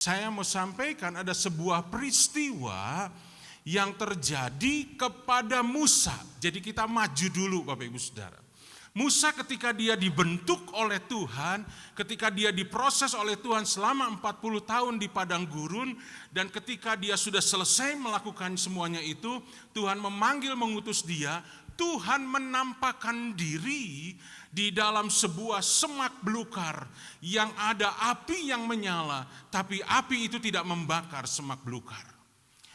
Saya mau sampaikan ada sebuah peristiwa yang terjadi kepada Musa. Jadi kita maju dulu Bapak Ibu Saudara. Musa ketika dia dibentuk oleh Tuhan, ketika dia diproses oleh Tuhan selama 40 tahun di padang gurun, dan ketika dia sudah selesai melakukan semuanya itu, Tuhan memanggil mengutus dia. Tuhan menampakkan diri di dalam sebuah semak belukar yang ada api yang menyala, tapi api itu tidak membakar semak belukar.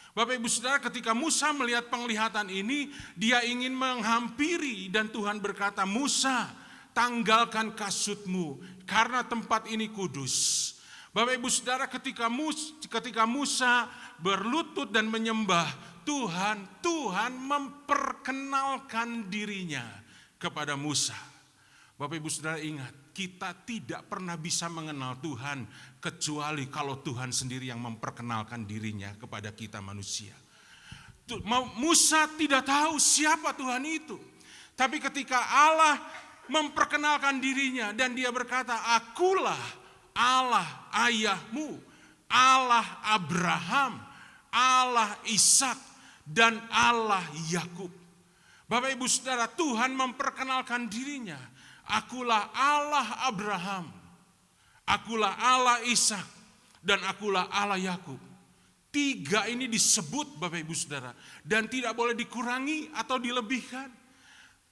Bapak Ibu Saudara, ketika Musa melihat penglihatan ini, dia ingin menghampiri dan Tuhan berkata, "Musa, tanggalkan kasutmu karena tempat ini kudus." Bapak Ibu Saudara, ketika Musa berlutut dan menyembah Tuhan memperkenalkan dirinya kepada Musa. Bapak Ibu Saudara ingat, kita tidak pernah bisa mengenal Tuhan kecuali kalau Tuhan sendiri yang memperkenalkan dirinya kepada kita manusia. Musa tidak tahu siapa Tuhan itu. Tapi ketika Allah memperkenalkan dirinya dan dia berkata, "Akulah Allah ayahmu, Allah Abraham, Allah Ishak, dan Allah Yakub." Bapak Ibu Saudara, Tuhan memperkenalkan dirinya. Akulah Allah Abraham, akulah Allah Ishak, dan akulah Allah Yakub. Tiga ini disebut Bapak Ibu Saudara, dan tidak boleh dikurangi atau dilebihkan.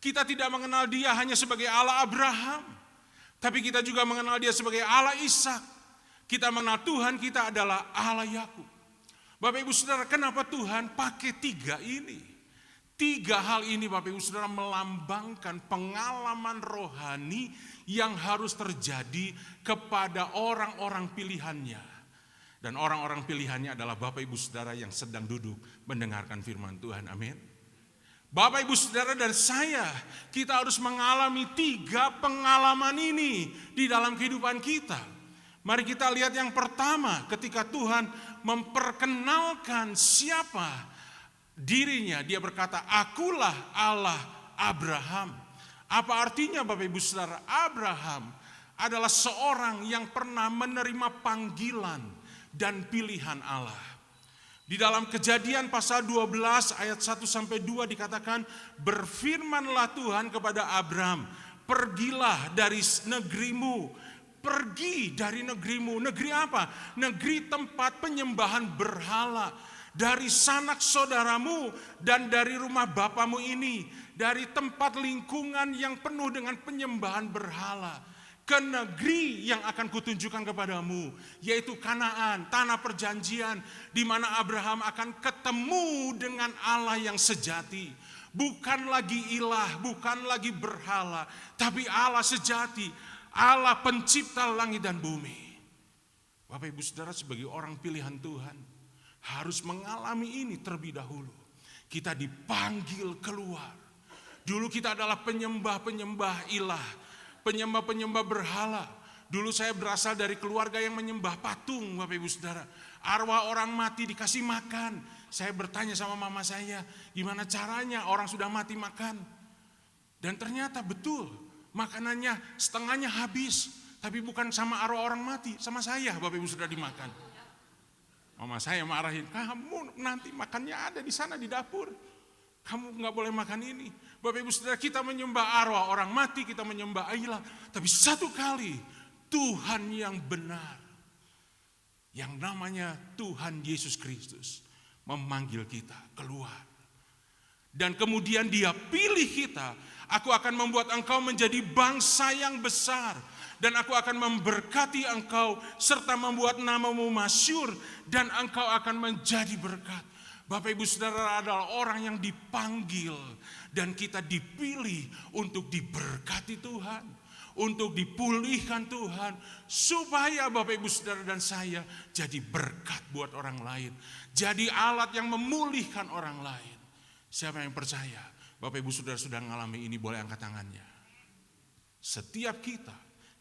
Kita tidak mengenal dia hanya sebagai Allah Abraham, tapi kita juga mengenal dia sebagai Allah Ishak. Kita mengenal Tuhan kita adalah Allah Yakub. Bapak Ibu Saudara, kenapa Tuhan pakai tiga ini? Tiga hal ini Bapak Ibu Saudara melambangkan pengalaman rohani yang harus terjadi kepada orang-orang pilihannya. Dan orang-orang pilihannya adalah Bapak Ibu Saudara yang sedang duduk mendengarkan firman Tuhan. Amin. Bapak Ibu Saudara dan saya, kita harus mengalami tiga pengalaman ini di dalam kehidupan kita. Mari kita lihat yang pertama, ketika Tuhan memperkenalkan siapa dirinya, dia berkata, "Akulah Allah Abraham." Apa artinya Bapak Ibu Saudara? Abraham adalah seorang yang pernah menerima panggilan dan pilihan Allah. Di dalam Kejadian pasal 12 ayat 1-2 dikatakan, "Berfirmanlah Tuhan kepada Abram, pergilah dari negerimu." Pergi dari negerimu. Negeri apa? Negeri tempat penyembahan berhala. Dari sanak saudaramu dan dari rumah bapamu ini. Dari tempat lingkungan yang penuh dengan penyembahan berhala. Ke negeri yang akan kutunjukkan kepadamu. Yaitu Kanaan, tanah perjanjian. Di mana Abraham akan ketemu dengan Allah yang sejati. Bukan lagi ilah, bukan lagi berhala. Tapi Allah sejati. Allah pencipta langit dan bumi. Bapak Ibu Saudara, sebagai orang pilihan Tuhan harus mengalami ini terlebih dahulu. Kita dipanggil keluar. Dulu kita adalah penyembah-penyembah ilah, penyembah-penyembah berhala. Dulu saya berasal dari keluarga yang menyembah patung, Bapak Ibu Saudara. Arwah orang mati dikasih makan. Saya bertanya sama mama saya, gimana caranya orang sudah mati makan? Dan ternyata betul. Makanannya setengahnya habis, tapi bukan sama arwah orang mati, sama saya Bapak Ibu sudah dimakan. Mama saya marahin, "Kamu nanti makannya ada di sana di dapur. Kamu nggak boleh makan ini." Bapak Ibu Saudara, kita menyembah arwah orang mati, kita menyembah ilah, tapi satu kali Tuhan yang benar, yang namanya Tuhan Yesus Kristus, memanggil kita keluar. Dan kemudian dia pilih kita. "Aku akan membuat engkau menjadi bangsa yang besar. Dan aku akan memberkati engkau serta membuat namamu masyhur. Dan engkau akan menjadi berkat." Bapak Ibu Saudara adalah orang yang dipanggil. Dan kita dipilih untuk diberkati Tuhan. Untuk dipulihkan Tuhan. Supaya Bapak Ibu Saudara dan saya jadi berkat buat orang lain. Jadi alat yang memulihkan orang lain. Siapa yang percaya? Bapak Ibu Saudara sudah mengalami ini, boleh angkat tangannya. Setiap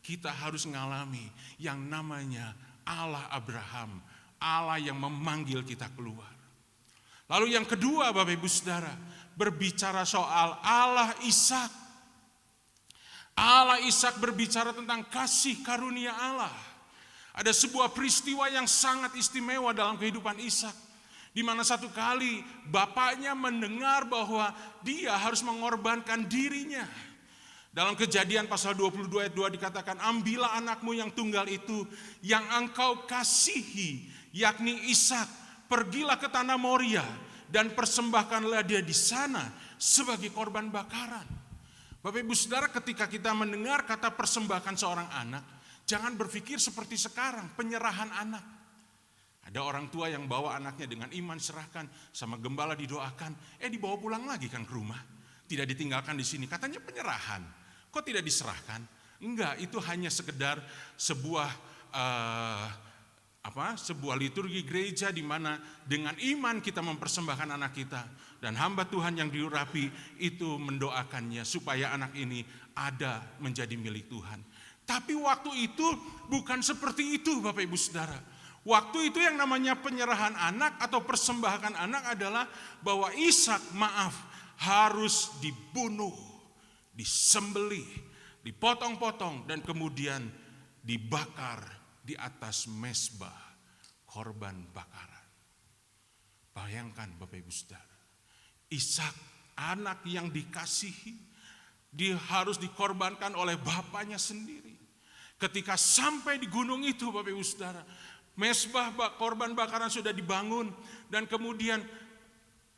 kita harus mengalami yang namanya Allah Abraham. Allah yang memanggil kita keluar. Lalu yang kedua Bapak Ibu Saudara, berbicara soal Allah Ishak. Allah Ishak berbicara tentang kasih karunia Allah. Ada sebuah peristiwa yang sangat istimewa dalam kehidupan Ishak, di mana satu kali bapaknya mendengar bahwa dia harus mengorbankan dirinya. Dalam Kejadian pasal 22 ayat 2 dikatakan, ambillah anakmu yang tunggal itu yang engkau kasihi, yakni Ishak, pergilah ke tanah Moria dan persembahkanlah dia di sana sebagai korban bakaran. Bapak Ibu Saudara, ketika kita mendengar kata persembahkan seorang anak, jangan berpikir seperti sekarang, penyerahan anak. Ada orang tua yang bawa anaknya dengan iman, serahkan sama gembala, didoakan, dibawa pulang lagi kan ke rumah. Tidak ditinggalkan di sini, katanya penyerahan. Kok tidak diserahkan? Enggak, itu hanya sekedar sebuah sebuah liturgi gereja di mana dengan iman kita mempersembahkan anak kita, dan hamba Tuhan yang diurapi itu mendoakannya supaya anak ini ada menjadi milik Tuhan. Tapi waktu itu bukan seperti itu Bapak Ibu Saudara. Waktu itu yang namanya penyerahan anak atau persembahan anak adalah bahwa Ishak harus dibunuh, disembelih, dipotong-potong, dan kemudian dibakar di atas mezbah korban bakaran. Bayangkan Bapak Ibu Saudara, Ishak, anak yang dikasihi, dia harus dikorbankan oleh bapaknya sendiri. Ketika sampai di gunung itu Bapak Ibu Saudara, mezbah korban bakaran sudah dibangun, dan kemudian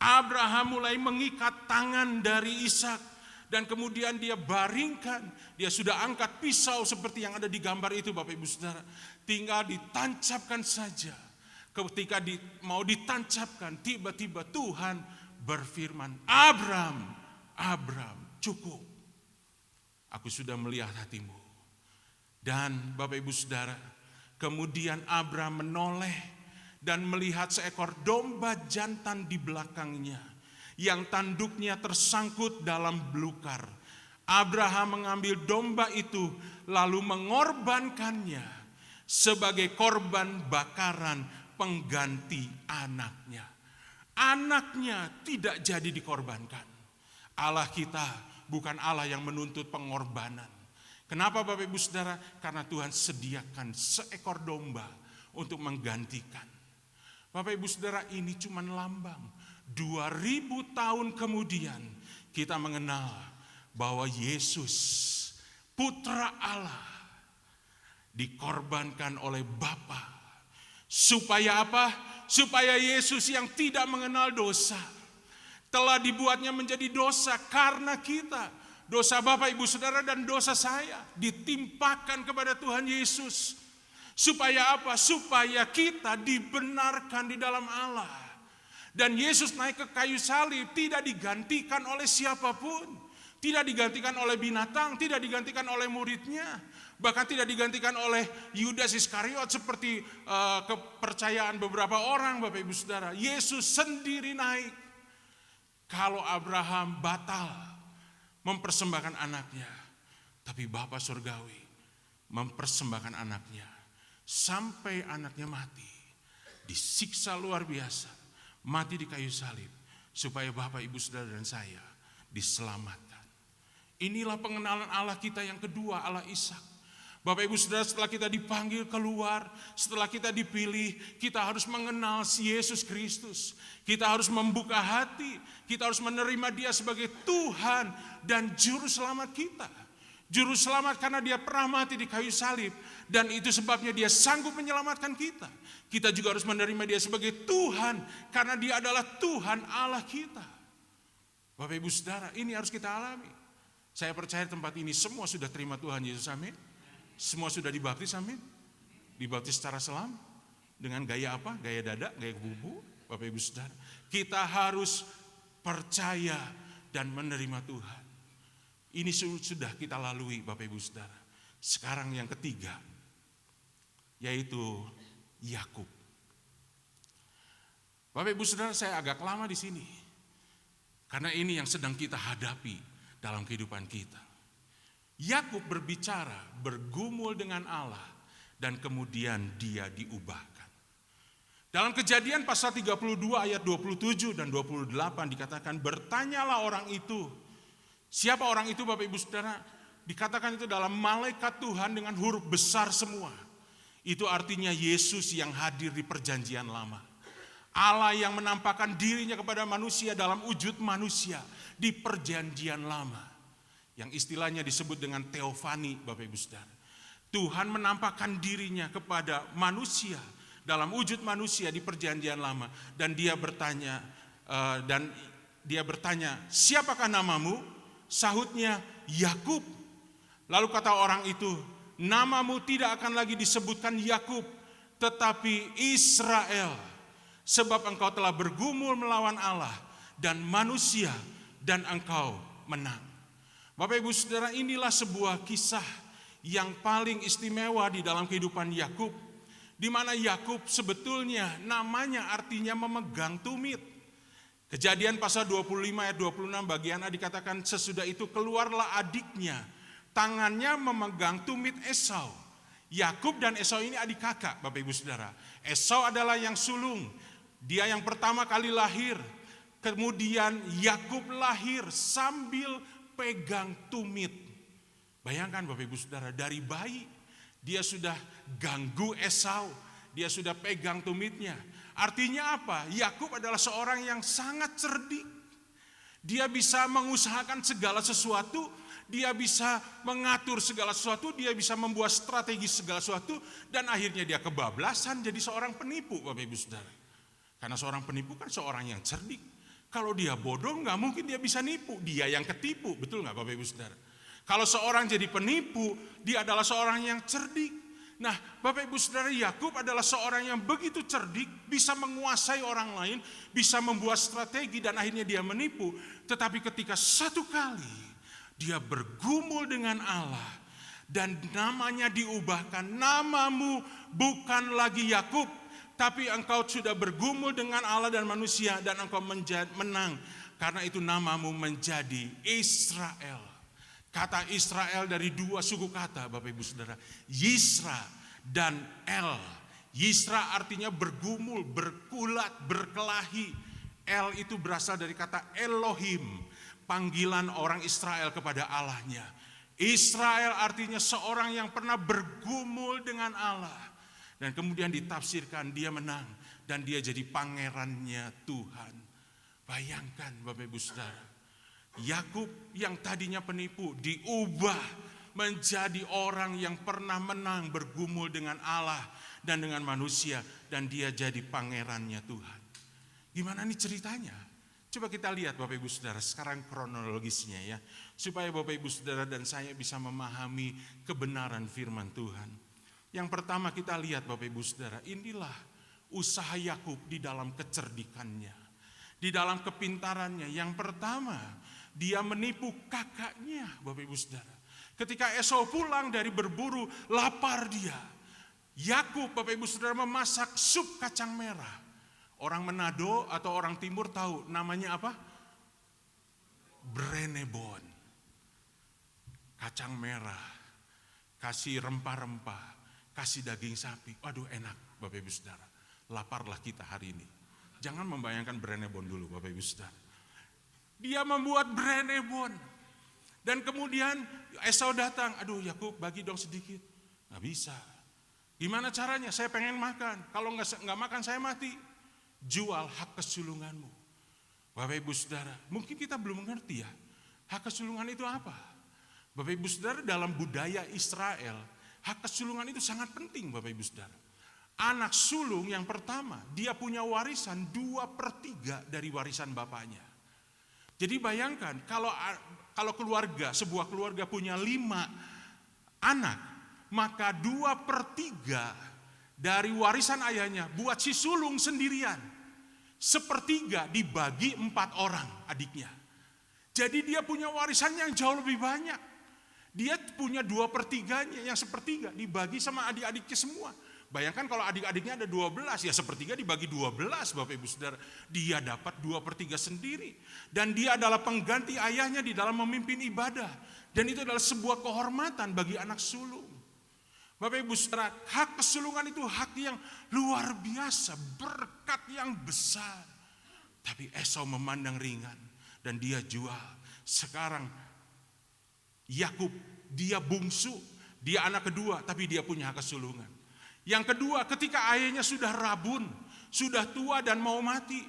Abraham mulai mengikat tangan dari Ishak. Dan kemudian dia baringkan, dia sudah angkat pisau seperti yang ada di gambar itu Bapak Ibu Saudara. Tinggal ditancapkan saja. Ketika mau ditancapkan, tiba-tiba Tuhan berfirman, Abram, cukup. Aku sudah melihat hatimu. Dan Bapak Ibu Saudara, kemudian Abram menoleh dan melihat seekor domba jantan di belakangnya, yang tanduknya tersangkut dalam belukar. Abraham mengambil domba itu lalu mengorbankannya sebagai korban bakaran pengganti anaknya. Anaknya tidak jadi dikorbankan. Allah kita bukan Allah yang menuntut pengorbanan. Kenapa Bapak Ibu Saudara? Karena Tuhan sediakan seekor domba untuk menggantikan. Bapak Ibu Saudara, ini cuma lambang. 2000 tahun kemudian kita mengenal bahwa Yesus, Putra Allah, dikorbankan oleh Bapa. Supaya apa? Supaya Yesus yang tidak mengenal dosa telah dibuatnya menjadi dosa karena kita. Dosa Bapak Ibu Saudara dan dosa saya ditimpakan kepada Tuhan Yesus. Supaya apa? Supaya kita dibenarkan di dalam Allah. Dan Yesus naik ke kayu salib tidak digantikan oleh siapapun. Tidak digantikan oleh binatang, tidak digantikan oleh muridnya. Bahkan tidak digantikan oleh Yudas Iskariot seperti kepercayaan beberapa orang Bapak Ibu Saudara. Yesus sendiri naik. Kalau Abraham batal mempersembahkan anaknya, tapi Bapa Surgawi mempersembahkan anaknya. Sampai anaknya mati, disiksa luar biasa. Mati di kayu salib, supaya Bapak, Ibu, Saudara, dan saya diselamatkan. Inilah pengenalan Allah kita yang kedua, Allah Ishak. Bapak Ibu Saudara, setelah kita dipanggil keluar, setelah kita dipilih, kita harus mengenal si Yesus Kristus. Kita harus membuka hati, kita harus menerima Dia sebagai Tuhan dan Juru Selamat kita. Juru Selamat karena Dia pernah mati di kayu salib, dan itu sebabnya Dia sanggup menyelamatkan kita. Kita juga harus menerima Dia sebagai Tuhan karena Dia adalah Tuhan Allah kita. Bapak Ibu Saudara, ini harus kita alami. Saya percaya tempat ini semua sudah terima Tuhan Yesus, amin. Semua sudah dibaptis, amin. Dibaptis secara selam. Dengan gaya apa? Gaya dada, gaya bubu. Bapak Ibu Saudara, kita harus percaya dan menerima Tuhan. Ini sudah kita lalui Bapak Ibu Saudara. Sekarang yang ketiga, yaitu Yakub. Bapak Ibu Saudara, saya agak lama di sini. Karena ini yang sedang kita hadapi dalam kehidupan kita. Yakub berbicara, bergumul dengan Allah, dan kemudian dia diubahkan. Dalam Kejadian pasal 32 ayat 27 dan 28 dikatakan, bertanyalah orang itu. Siapa orang itu Bapak Ibu Saudara? Dikatakan itu dalam malaikat Tuhan dengan huruf besar semua. Itu artinya Yesus yang hadir di perjanjian lama. Allah yang menampakkan dirinya kepada manusia dalam wujud manusia di perjanjian lama. Yang istilahnya disebut dengan teofani, Bapak Ibu Saudara. Tuhan menampakkan dirinya kepada manusia dalam wujud manusia di perjanjian lama. Dan dia bertanya, siapakah namamu? Sahutnya, Yakub. Lalu kata orang itu, namamu tidak akan lagi disebutkan Yakub, tetapi Israel. Sebab engkau telah bergumul melawan Allah dan manusia, dan engkau menang. Bapak Ibu Saudara, inilah sebuah kisah yang paling istimewa di dalam kehidupan Yakub, di mana Yakub sebetulnya namanya artinya memegang tumit. Kejadian pasal 25 ayat 26 bagian A dikatakan, sesudah itu keluarlah adiknya, tangannya memegang tumit Esau. Yakub dan Esau ini adik kakak, Bapak Ibu Saudara. Esau adalah yang sulung, dia yang pertama kali lahir. Kemudian Yakub lahir sambil pegang tumit. Bayangkan Bapak Ibu Saudara, dari bayi dia sudah ganggu Esau, dia sudah pegang tumitnya. Artinya apa? Yakub adalah seorang yang sangat cerdik. Dia bisa mengusahakan segala sesuatu, dia bisa mengatur segala sesuatu, dia bisa membuat strategi segala sesuatu, dan akhirnya dia kebablasan jadi seorang penipu, Bapak Ibu Saudara. Karena seorang penipu kan seorang yang cerdik. Kalau dia bodoh nggak mungkin dia bisa nipu, dia yang ketipu, betul nggak Bapak Ibu Saudara? Kalau seorang jadi penipu, dia adalah seorang yang cerdik. Nah, Bapak Ibu Saudara, Yakub adalah seorang yang begitu cerdik, bisa menguasai orang lain, bisa membuat strategi dan akhirnya dia menipu. Tetapi ketika satu kali dia bergumul dengan Allah dan namanya diubahkan, namamu bukan lagi Yakub, tapi engkau sudah bergumul dengan Allah dan manusia dan engkau menang. Karena itu namamu menjadi Israel. Kata Israel dari dua suku kata, Bapak Ibu Saudara, Yisra dan El. Yisra artinya bergumul, berkulat, berkelahi. El itu berasal dari kata Elohim, panggilan orang Israel kepada Allahnya. Israel artinya seorang yang pernah bergumul dengan Allah. Dan kemudian ditafsirkan dia menang dan dia jadi pangerannya Tuhan. Bayangkan Bapak Ibu Saudara, Yakub yang tadinya penipu diubah menjadi orang yang pernah menang bergumul dengan Allah dan dengan manusia, dan dia jadi pangerannya Tuhan. Gimana nih ceritanya? Coba kita lihat Bapak Ibu Saudara sekarang kronologisnya ya, supaya Bapak Ibu Saudara dan saya bisa memahami kebenaran firman Tuhan. Yang pertama kita lihat Bapak Ibu Saudara, inilah usaha Yakub di dalam kecerdikannya, di dalam kepintarannya. Yang pertama, dia menipu kakaknya Bapak Ibu Saudara. Ketika Esau pulang dari berburu, lapar dia. Yakub Bapak Ibu Saudara memasak sup kacang merah. Orang Manado atau orang Timur tahu namanya apa? Brenebon. Kacang merah, kasih rempah-rempah, kasih daging sapi. Waduh enak Bapak Ibu Saudara. Laparlah kita hari ini. Jangan membayangkan brenebon dulu Bapak Ibu Saudara. Dia membuat brenebon. Dan kemudian Esau datang. Aduh Yakub bagi dong sedikit. Gak bisa. Gimana caranya? Saya pengen makan. Kalau gak makan saya mati. Jual hak kesulunganmu. Bapak Ibu Saudara, mungkin kita belum mengerti ya. Hak kesulungan itu apa? Bapak Ibu Saudara, dalam budaya Israel, hak kesulungan itu sangat penting Bapak Ibu Saudara. Anak sulung yang pertama, dia punya warisan 2/3 dari warisan bapaknya. Jadi bayangkan kalau keluarga, sebuah keluarga punya 5 anak, maka 2/3 dari warisan ayahnya buat si sulung sendirian. 1/3 dibagi 4 orang adiknya. Jadi dia punya warisan yang jauh lebih banyak. Dia punya 2/3-nya, yang 1/3 dibagi sama adik-adiknya semua. Bayangkan kalau adik-adiknya ada 12, ya 1/3 dibagi 12 Bapak Ibu Saudara. Dia dapat 2/3 sendiri. Dan dia adalah pengganti ayahnya di dalam memimpin ibadah. Dan itu adalah sebuah kehormatan bagi anak sulung. Bapak Ibu Saudara, hak kesulungan itu hak yang luar biasa, berkat yang besar. Tapi Esau memandang ringan dan dia jual. Sekarang Yakub, dia bungsu, dia anak kedua, tapi dia punya hak kesulungan. Yang kedua, ketika ayahnya sudah rabun, sudah tua dan mau mati,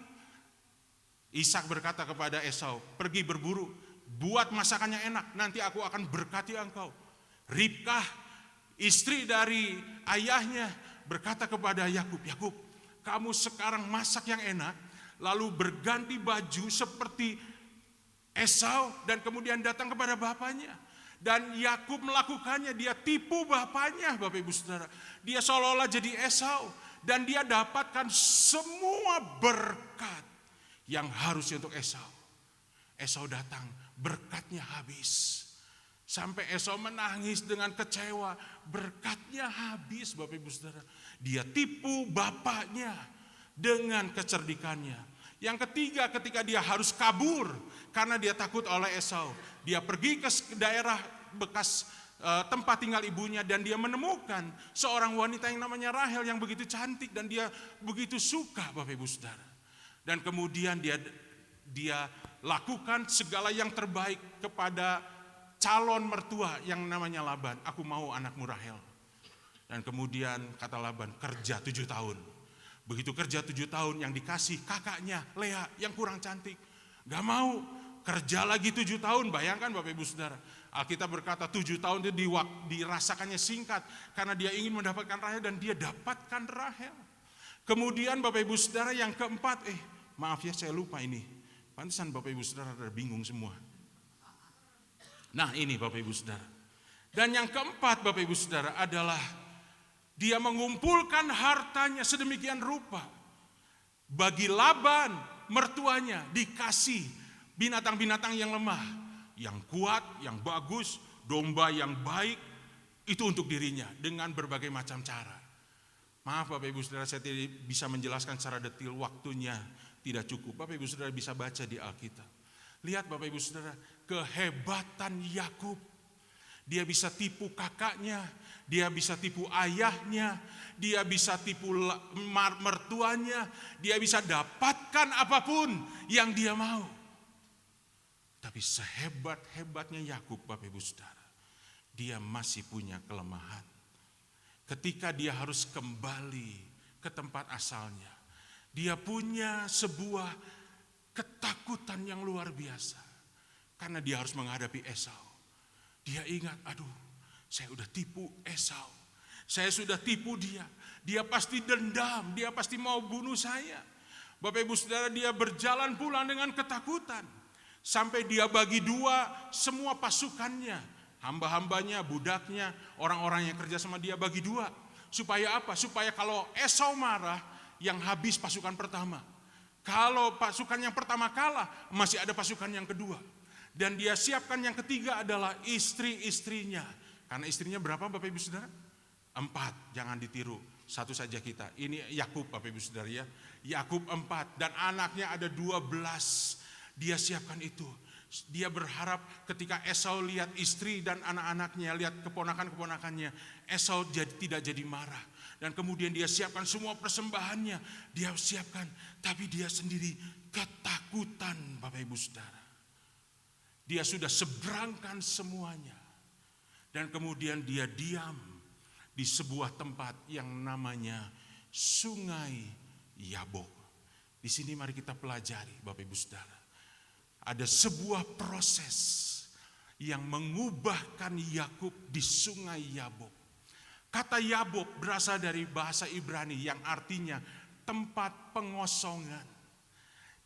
Ishak berkata kepada Esau, pergi berburu, buat masakannya enak, nanti aku akan berkati engkau. Ribkah, istri dari ayahnya, berkata kepada Yakub, Yakub, kamu sekarang masak yang enak, lalu berganti baju seperti Esau dan kemudian datang kepada bapaknya. Dan Yakub melakukannya, dia tipu bapaknya, Bapak Ibu Saudara. Dia seolah-olah jadi Esau dan dia dapatkan semua berkat yang harusnya untuk Esau. Esau datang, berkatnya habis. Sampai Esau menangis dengan kecewa, berkatnya habis, Bapak Ibu Saudara. Dia tipu bapaknya dengan kecerdikannya. Yang ketiga, ketika dia harus kabur karena dia takut oleh Esau, dia pergi ke daerah bekas tempat tinggal ibunya dan dia menemukan seorang wanita yang namanya Rahel yang begitu cantik dan dia begitu suka, Bapak Ibu Saudara. Dan kemudian dia lakukan segala yang terbaik kepada calon mertua yang namanya Laban. Aku mau anakmu Rahel. Dan kemudian kata Laban, kerja 7 tahun. Begitu kerja 7 tahun yang dikasih kakaknya Lea yang kurang cantik. Gak mau, kerja lagi 7 tahun. Bayangkan Bapak Ibu Saudara. Alkitab berkata 7 tahun itu dirasakannya singkat. Karena dia ingin mendapatkan Rahel dan dia dapatkan Rahel. Kemudian Bapak Ibu Saudara yang keempat, maaf ya saya lupa ini. Pantesan Bapak Ibu Saudara ada bingung semua. Nah ini Bapak Ibu Saudara. Dan yang keempat Bapak Ibu Saudara adalah dia mengumpulkan hartanya sedemikian rupa. Bagi Laban, mertuanya dikasih binatang-binatang yang lemah. Yang kuat, yang bagus, domba yang baik. Itu untuk dirinya dengan berbagai macam cara. Maaf Bapak Ibu Saudara, saya tidak bisa menjelaskan secara detail, waktunya tidak cukup. Bapak Ibu Saudara bisa baca di Alkitab. Lihat Bapak Ibu Saudara, kehebatan Yakub. Dia bisa tipu kakaknya, dia bisa tipu ayahnya, dia bisa tipu mertuanya, dia bisa dapatkan apapun yang dia mau. Tapi sehebat-hebatnya Yakub Bapak Ibu Saudara, dia masih punya kelemahan. Ketika dia harus kembali ke tempat asalnya, dia punya sebuah ketakutan yang luar biasa. Karena dia harus menghadapi Esau. Dia ingat, aduh saya udah tipu Esau. Saya sudah tipu dia. Dia pasti dendam, dia pasti mau bunuh saya. Bapak Ibu Saudara, dia berjalan pulang dengan ketakutan. Sampai dia bagi dua semua pasukannya. Hamba-hambanya, budaknya, orang-orang yang kerja sama dia bagi dua. Supaya apa? Supaya kalau Esau marah, yang habis pasukan pertama. Kalau pasukan yang pertama kalah, masih ada pasukan yang kedua. Dan dia siapkan yang ketiga adalah istri-istrinya. Karena istrinya berapa Bapak Ibu Saudara? 4, jangan ditiru. Satu saja kita. Ini Yakub Bapak Ibu Saudara ya. Yakub 4 dan anaknya ada 12. Dia siapkan itu. Dia berharap ketika Esau lihat istri dan anak-anaknya, lihat keponakan-keponakannya, Esau tidak jadi marah. Dan kemudian dia siapkan semua persembahannya. Dia siapkan, tapi dia sendiri ketakutan Bapak Ibu Saudara. Dia sudah seberangkan semuanya. Dan kemudian dia diam di sebuah tempat yang namanya Sungai Yabok. Di sini mari kita pelajari Bapak Ibu Saudara. Ada sebuah proses yang mengubahkan Yakub di Sungai Yabok. Kata Yabok berasal dari bahasa Ibrani yang artinya tempat pengosongan.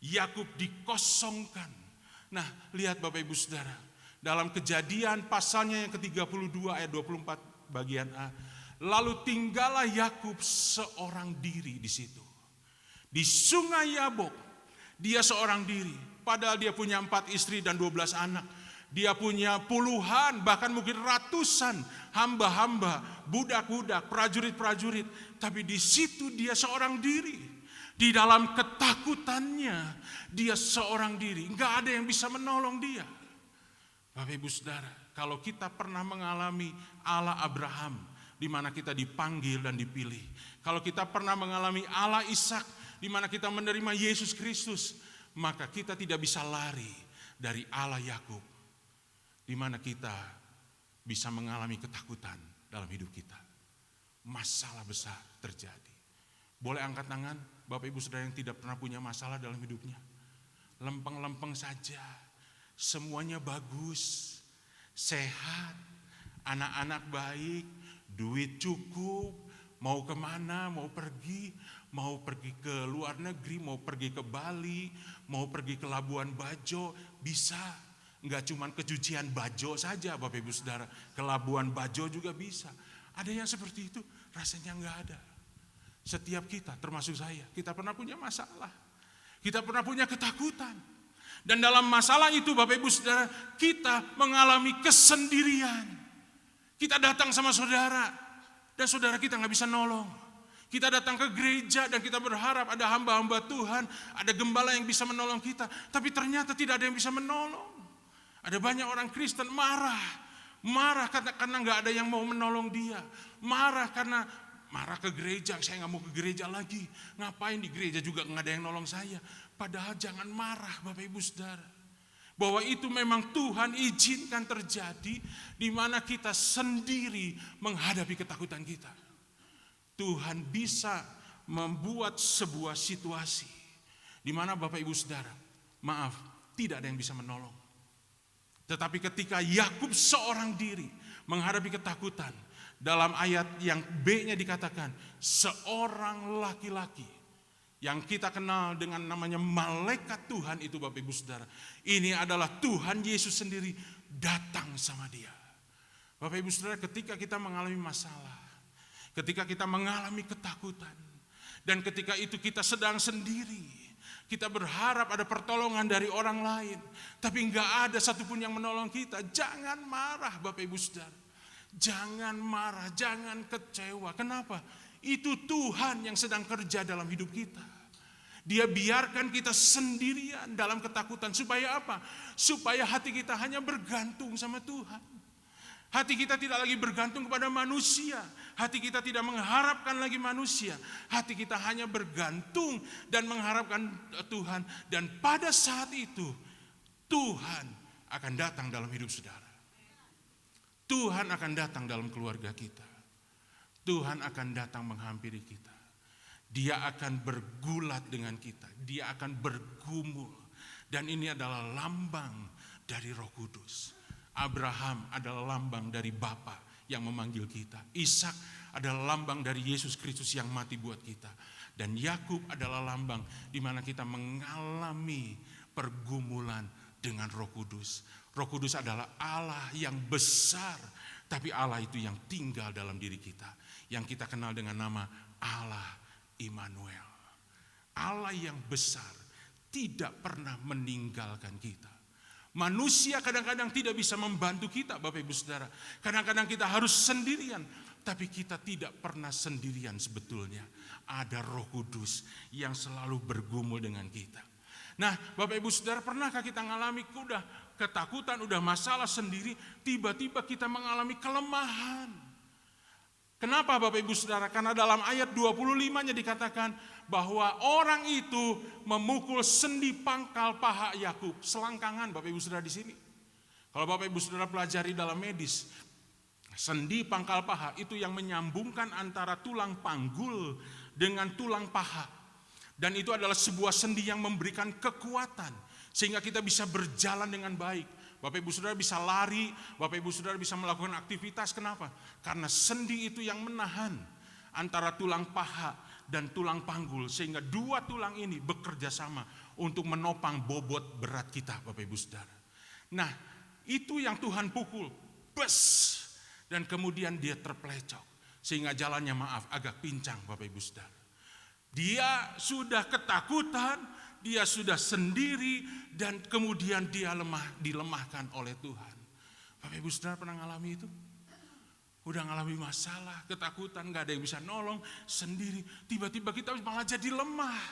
Yakub dikosongkan. Nah, lihat Bapak Ibu Saudara, dalam Kejadian pasalnya yang ke-32 ayat 24 bagian A, lalu tinggallah Yakub seorang diri di situ. Di Sungai Yabok, dia seorang diri, padahal dia punya 4 istri dan 12 anak. Dia punya puluhan, bahkan mungkin ratusan hamba-hamba, budak-budak, prajurit-prajurit, tapi di situ dia seorang diri. Di dalam ketakutannya, dia seorang diri. Enggak ada yang bisa menolong dia. Bapak Ibu Saudara, kalau kita pernah mengalami Allah Abraham, di mana kita dipanggil dan dipilih. Kalau kita pernah mengalami Allah Ishak, di mana kita menerima Yesus Kristus, maka kita tidak bisa lari dari Allah Yakub, di mana kita bisa mengalami ketakutan dalam hidup kita. masalah besar terjadi. Boleh angkat tangan Bapak Ibu Saudara yang tidak pernah punya masalah dalam hidupnya? Lempeng-lempeng saja, semuanya bagus, sehat, anak-anak baik, duit cukup, mau kemana, mau pergi ke luar negeri, mau pergi ke Bali, mau pergi ke Labuan Bajo, bisa. Enggak cuma kecucian Bajo saja Bapak Ibu Saudara, ke Labuan Bajo juga bisa. Ada yang seperti itu? Rasanya enggak ada. Setiap kita, termasuk saya, kita pernah punya masalah. Kita pernah punya ketakutan. Dan dalam masalah itu Bapak Ibu Saudara, kita mengalami kesendirian. Kita datang sama saudara, dan saudara kita nggak bisa nolong. Kita datang ke gereja dan kita berharap ada hamba-hamba Tuhan, ada gembala yang bisa menolong kita. Tapi ternyata tidak ada yang bisa menolong. Ada banyak orang Kristen marah karena nggak ada yang mau menolong dia. Marah ke gereja, saya nggak mau ke gereja lagi. Ngapain di gereja juga nggak ada yang nolong saya. Padahal jangan marah Bapak Ibu Saudara. Bahwa itu memang Tuhan izinkan terjadi di mana kita sendiri menghadapi ketakutan kita. Tuhan bisa membuat sebuah situasi di mana Bapak Ibu Saudara, maaf, tidak ada yang bisa menolong. Tetapi ketika Yakub seorang diri menghadapi ketakutan, dalam ayat yang B-nya dikatakan, seorang laki-laki yang kita kenal dengan namanya malaikat Tuhan itu Bapak Ibu Saudara. Ini adalah Tuhan Yesus sendiri datang sama dia. Bapak Ibu Saudara, ketika kita mengalami masalah, ketika kita mengalami ketakutan, dan ketika itu kita sedang sendiri, kita berharap ada pertolongan dari orang lain, tapi enggak ada satupun yang menolong kita. Jangan marah Bapak Ibu Saudara. Jangan marah, jangan kecewa. Kenapa? Itu Tuhan yang sedang kerja dalam hidup kita. Dia biarkan kita sendirian dalam ketakutan. Supaya apa? Supaya hati kita hanya bergantung sama Tuhan. Hati kita tidak lagi bergantung kepada manusia. Hati kita tidak mengharapkan lagi manusia. Hati kita hanya bergantung dan mengharapkan Tuhan. Dan pada saat itu, Tuhan akan datang dalam hidup saudara. Tuhan akan datang dalam keluarga kita. Tuhan akan datang menghampiri kita. Dia akan bergulat dengan kita. Dia akan bergumul. Dan ini adalah lambang dari Roh Kudus. Abraham adalah lambang dari Bapa yang memanggil kita. Ishak adalah lambang dari Yesus Kristus yang mati buat kita. Dan Yakub adalah lambang di mana kita mengalami pergumulan dengan Roh Kudus. Roh Kudus adalah Allah yang besar, tapi Allah itu yang tinggal dalam diri kita. Yang kita kenal dengan nama Allah Immanuel. Allah yang besar tidak pernah meninggalkan kita. Manusia kadang-kadang tidak bisa membantu kita Bapak Ibu Saudara. Kadang-kadang kita harus sendirian, tapi kita tidak pernah sendirian sebetulnya. Ada Roh Kudus yang selalu bergumul dengan kita. Nah Bapak Ibu Saudara, pernahkah kita mengalami ketakutan, udah masalah sendiri, tiba-tiba kita mengalami kelemahan. Kenapa Bapak Ibu Saudara? Karena dalam ayat 25-nya dikatakan bahwa orang itu memukul sendi pangkal paha Yakub. Selangkangan Bapak Ibu Saudara di sini. Kalau Bapak Ibu Saudara pelajari dalam medis, sendi pangkal paha itu yang menyambungkan antara tulang panggul dengan tulang paha. Dan itu adalah sebuah sendi yang memberikan kekuatan sehingga kita bisa berjalan dengan baik. Bapak Ibu Saudara bisa lari, Bapak Ibu Saudara bisa melakukan aktivitas. Kenapa? Karena sendi itu yang menahan antara tulang paha dan tulang panggul. Sehingga dua tulang ini bekerja sama untuk menopang bobot berat kita Bapak Ibu Saudara. Nah itu yang Tuhan pukul, bes, dan kemudian dia terpelecok. Sehingga jalannya agak pincang Bapak Ibu Saudara. Dia sudah ketakutan, dia sudah sendiri, dan kemudian dia dilemahkan oleh Tuhan. Bapak Ibu Saudara pernah ngalami itu? Udah ngalami masalah, ketakutan, gak ada yang bisa nolong, sendiri. Tiba-tiba kita malah jadi lemah.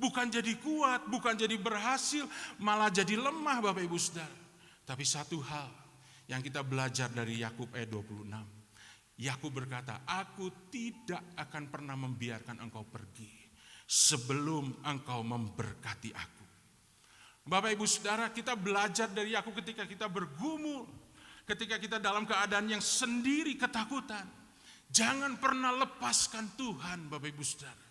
Bukan jadi kuat, bukan jadi berhasil, malah jadi lemah Bapak Ibu Saudara. Tapi satu hal yang kita belajar dari Yakub ayat 26. Yakub berkata, aku tidak akan pernah membiarkan engkau pergi sebelum engkau memberkati aku. Bapak Ibu Saudara, kita belajar dari Yakub ketika kita bergumul, ketika kita dalam keadaan yang sendiri ketakutan. Jangan pernah lepaskan Tuhan, Bapak Ibu Saudara.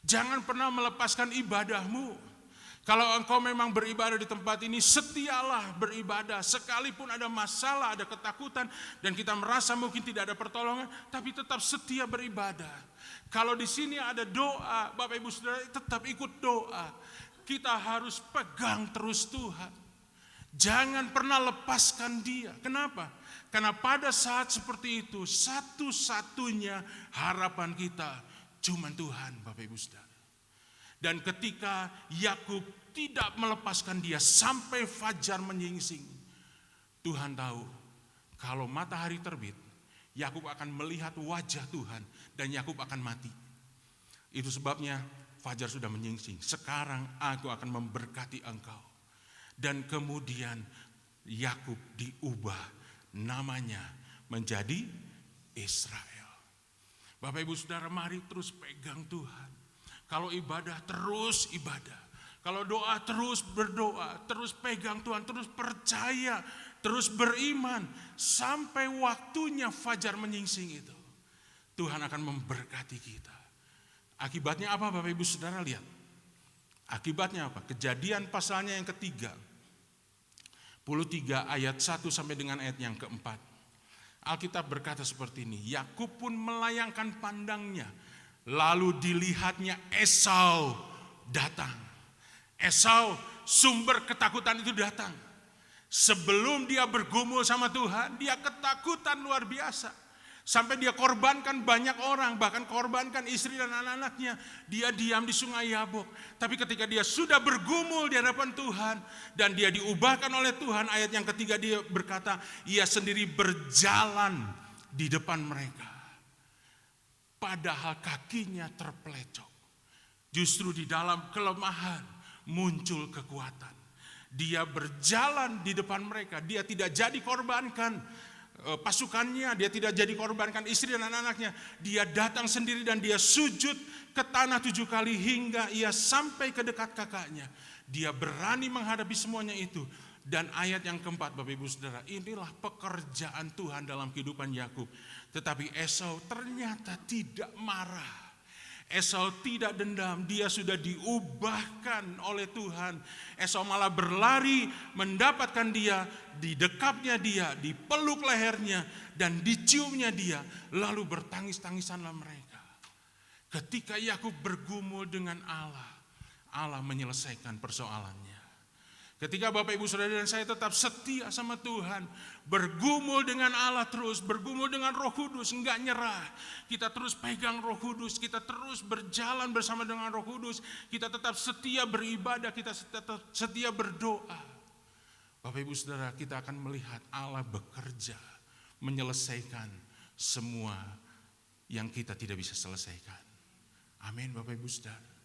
Jangan pernah melepaskan ibadahmu. Kalau engkau memang beribadah di tempat ini, setialah beribadah. Sekalipun ada masalah, ada ketakutan, dan kita merasa mungkin tidak ada pertolongan, tapi tetap setia beribadah. Kalau di sini ada doa, Bapak Ibu Saudara tetap ikut doa. Kita harus pegang terus Tuhan. Jangan pernah lepaskan Dia. Kenapa? Karena pada saat seperti itu, satu-satunya harapan kita cuma Tuhan, Bapak Ibu Saudara. Dan ketika Yakub tidak melepaskan dia sampai fajar menyingsing, Tuhan tahu kalau matahari terbit, Yakub akan melihat wajah Tuhan dan Yakub akan mati. Itu sebabnya fajar sudah menyingsing. Sekarang aku akan memberkati engkau. Dan kemudian Yakub diubah namanya menjadi Israel. Bapak Ibu Saudara, mari terus pegang Tuhan. Kalau ibadah, terus ibadah. Kalau doa, terus berdoa. Terus pegang Tuhan, terus percaya, terus beriman. Sampai waktunya fajar menyingsing itu. Tuhan akan memberkati kita. Akibatnya apa Bapak Ibu Saudara lihat? Akibatnya apa? Kejadian pasalnya yang ketiga. 13 ayat 1 sampai dengan ayat yang keempat. Alkitab berkata seperti ini. Yakub pun melayangkan pandangnya. Lalu dilihatnya Esau datang. Esau, sumber ketakutan itu datang. Sebelum dia bergumul sama Tuhan, dia ketakutan luar biasa. Sampai dia korbankan banyak orang, bahkan korbankan istri dan anak-anaknya. Dia diam di sungai Yabok. Tapi ketika dia sudah bergumul di hadapan Tuhan, dan dia diubahkan oleh Tuhan, ayat yang ketiga dia berkata, ia sendiri berjalan di depan mereka. Padahal kakinya terpelecok. Justru di dalam kelemahan muncul kekuatan. Dia berjalan di depan mereka. Dia tidak jadi korbankan pasukannya. Dia tidak jadi korbankan istri dan anak-anaknya. Dia datang sendiri dan dia sujud ke tanah 7 kali hingga ia sampai ke dekat kakaknya. Dia berani menghadapi semuanya itu. Dan ayat yang keempat Bapak Ibu Saudara, inilah pekerjaan Tuhan dalam kehidupan Yakub. Tetapi Esau ternyata tidak marah. Esau tidak dendam, dia sudah diubahkan oleh Tuhan. Esau malah berlari mendapatkan dia, didekapnya dia, dipeluk lehernya, dan diciumnya dia. Lalu bertangis-tangisanlah mereka. Ketika Yakub bergumul dengan Allah, Allah menyelesaikan persoalannya. Ketika Bapak Ibu Saudara dan saya tetap setia sama Tuhan, bergumul dengan Allah terus, bergumul dengan Roh Kudus, enggak nyerah. Kita terus pegang Roh Kudus, kita terus berjalan bersama dengan Roh Kudus, kita tetap setia beribadah, kita tetap setia berdoa. Bapak Ibu Saudara, kita akan melihat Allah bekerja, menyelesaikan semua yang kita tidak bisa selesaikan. Amin Bapak Ibu Saudara.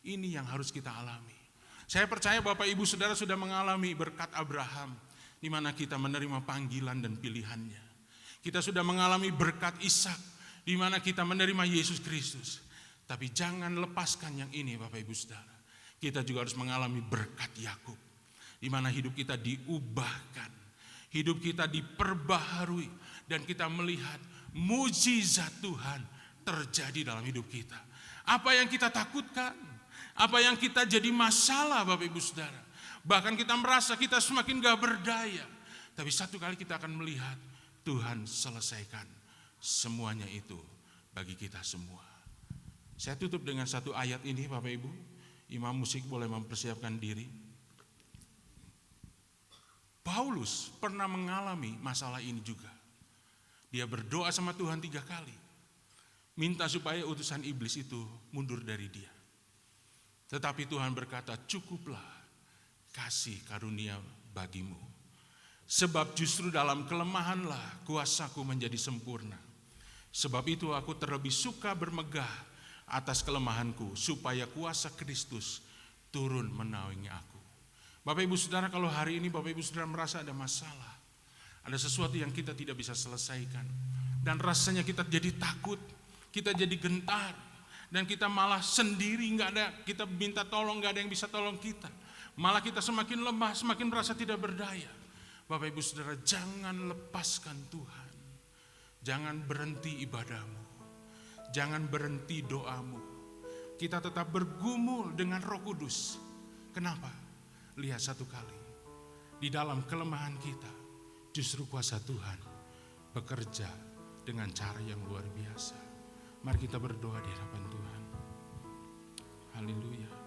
Ini yang harus kita alami. Saya percaya Bapak Ibu Saudara sudah mengalami berkat Abraham, di mana kita menerima panggilan dan pilihannya. Kita sudah mengalami berkat Ishak, di mana kita menerima Yesus Kristus. Tapi jangan lepaskan yang ini Bapak Ibu Saudara. Kita juga harus mengalami berkat Yakub, di mana hidup kita diubahkan, hidup kita diperbaharui, dan kita melihat mujizat Tuhan terjadi dalam hidup kita. Apa yang kita takutkan, apa yang kita jadi masalah Bapak Ibu Saudara. Bahkan kita merasa kita semakin gak berdaya. Tapi satu kali kita akan melihat Tuhan selesaikan semuanya itu bagi kita semua. Saya tutup dengan satu ayat ini Bapak Ibu. Imam musik boleh mempersiapkan diri. Paulus pernah mengalami masalah ini juga. Dia berdoa sama Tuhan 3 kali. Minta supaya utusan iblis itu mundur dari dia. Tetapi Tuhan berkata, cukuplah kasih karunia bagimu. Sebab justru dalam kelemahanlah kuasaku menjadi sempurna. Sebab itu aku terlebih suka bermegah atas kelemahanku, supaya kuasa Kristus turun menaungi aku. Bapak Ibu Saudara, kalau hari ini Bapak Ibu Saudara merasa ada masalah, ada sesuatu yang kita tidak bisa selesaikan, dan rasanya kita jadi takut, kita jadi gentar, dan kita malah sendiri, nggak ada, kita minta tolong, nggak ada yang bisa tolong kita. Malah kita semakin lemah, semakin merasa tidak berdaya. Bapak Ibu Saudara, jangan lepaskan Tuhan. Jangan berhenti ibadahmu. Jangan berhenti doamu. Kita tetap bergumul dengan Roh Kudus. Kenapa? Lihat satu kali. Di dalam kelemahan kita, justru kuasa Tuhan bekerja dengan cara yang luar biasa. Mari kita berdoa di hadapan Tuhan. Haleluya.